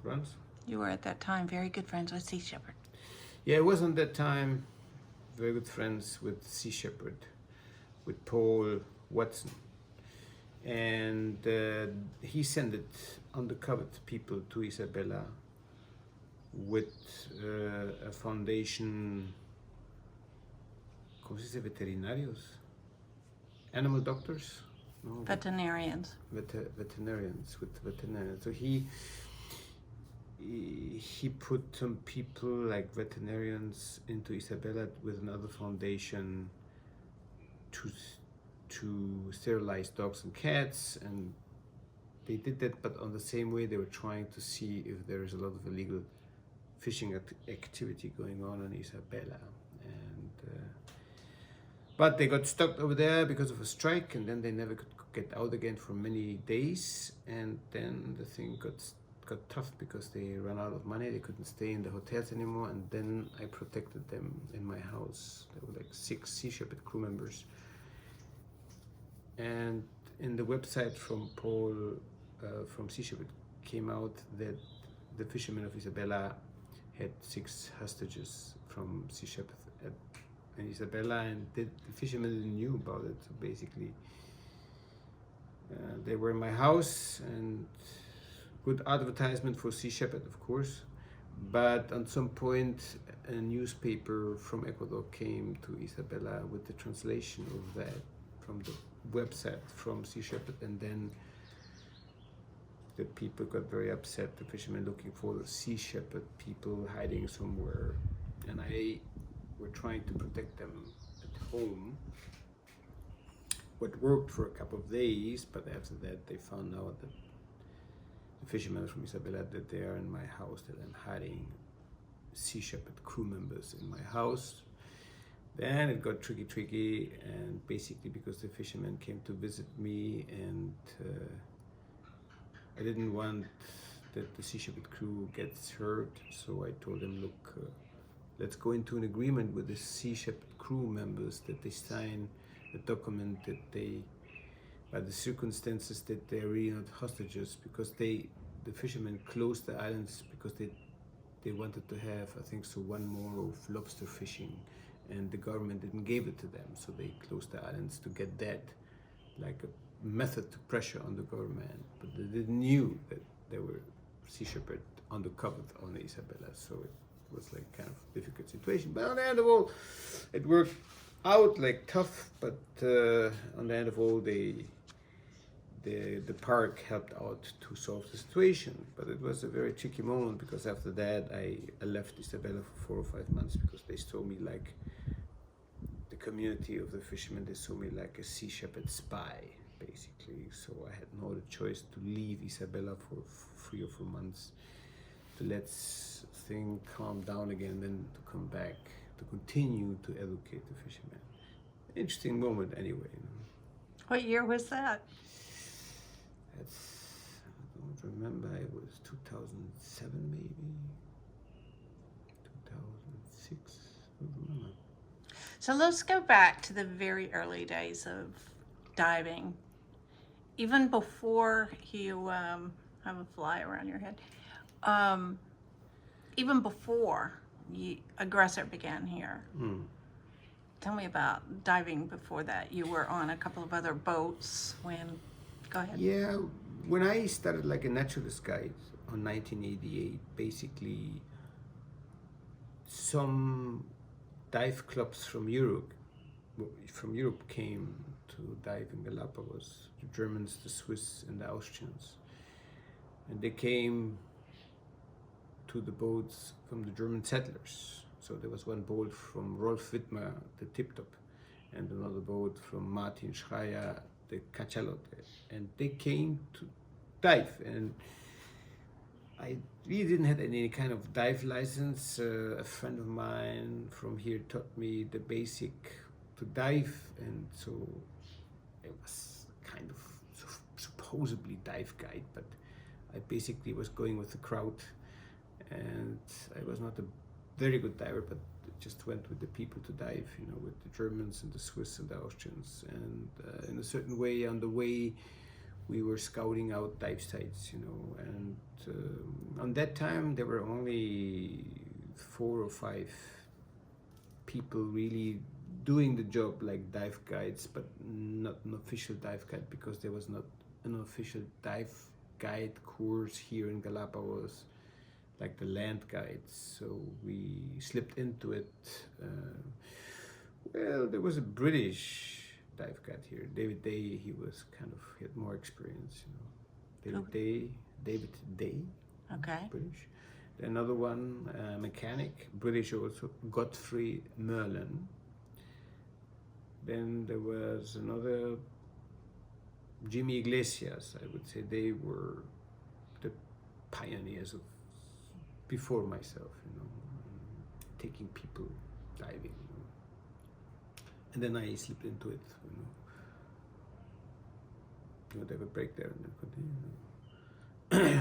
runs. You were at that time very good friends with Sea Shepherd. Yeah, I was on that time very good friends with Sea Shepherd, with Paul Watson, and he sent it undercover people to Isabella with a foundation, ¿cómo se dice? Veterinarios, animal doctors, no, Veterinarians. veterinarians, with veterinarians. So he put some people like veterinarians into Isabella with another foundation to sterilize dogs and cats, and they did that, but on the same way they were trying to see if there is a lot of illegal fishing activity going on in Isabella, and but they got stuck over there because of a strike, and then they never could get out again for many days, and then the thing got tough because they ran out of money. They couldn't stay in the hotels anymore, and then I protected them in my house. There were like 6 Sea Shepherd crew members, and in the website from Paul from Sea Shepherd came out that the fishermen of Isabella had 6 hostages from Sea Shepherd in Isabella, and the fishermen knew about it. So basically, they were in my house, and good advertisement for Sea Shepherd, of course. But at some point, a newspaper from Ecuador came to Isabella with the translation of that from the website from Sea Shepherd, and then the people got very upset, the fishermen looking for the Sea Shepherd people hiding somewhere, and I were trying to protect them at home. What worked for a couple of days, but after that they found out that the fishermen from Isabella, that they are in my house, that I'm hiding Sea Shepherd crew members in my house. Then it got tricky, and basically because the fishermen came to visit me, and I didn't want that the Sea Shepherd crew gets hurt, so I told them, look, let's go into an agreement with the Sea Shepherd crew members that they sign a document that they, by the circumstances, that they're really not hostages, because the fishermen closed the islands because they wanted to have, I think so, 1 more of lobster fishing, and the government didn't give it to them, so they closed the islands to get that, like a method to pressure on the government. But they knew that there were Sea Shepherd undercover on Isabella, so it was like kind of difficult situation. But on the end of all, it worked out like tough. But on the end of all, the park helped out to solve the situation. But it was a very tricky moment, because after that I left Isabella for 4 or 5 months, because they saw me like, the community of the fishermen, they saw me like a Sea Shepherd spy, basically. So I had no other choice to leave Isabella for 3 or 4 months to let things calm down again, then to come back to continue to educate the fishermen. Interesting moment anyway. What year was that? That's, I don't remember, it was 2007 maybe, 2006, I don't remember. So let's go back to the very early days of diving. Even before you have a fly around your head, even before Aggressor began here. Tell me about diving before that. You were on a couple of other boats when, go ahead. Yeah, when I started like a naturalist guide on 1988, basically some dive clubs from Europe came to dive in Galapagos, the Germans, the Swiss, and the Austrians. And they came to the boats from the German settlers. So there was one boat from Rolf Wittmer, the Tip Top, and another boat from Martin Schreier, the Cachalote. And they came to dive. And I really didn't have any kind of dive license. A friend of mine from here taught me the basic to dive, and so it was kind of supposedly dive guide, but I basically was going with the crowd, and I was not a very good diver, but just went with the people to dive, you know, with the Germans and the Swiss and the Austrians. And in a certain way, on the way, we were scouting out dive sites, you know, and on that time there were only 4 or 5 people really doing the job like dive guides, but not an official dive guide, because there was not an official dive guide course here in Galapagos like the land guides. So we slipped into it. Well, there was a British dive guide here, David Day. He was kind of, he had more experience, you know. David Day, Okay. British. Another one, mechanic, British also, Godfrey Merlin. Then there was another, Jimmy Iglesias, I would say. They were the pioneers of, before myself, you know, taking people diving. You know. And then I slipped into it, you know. You would have a break there and then continue.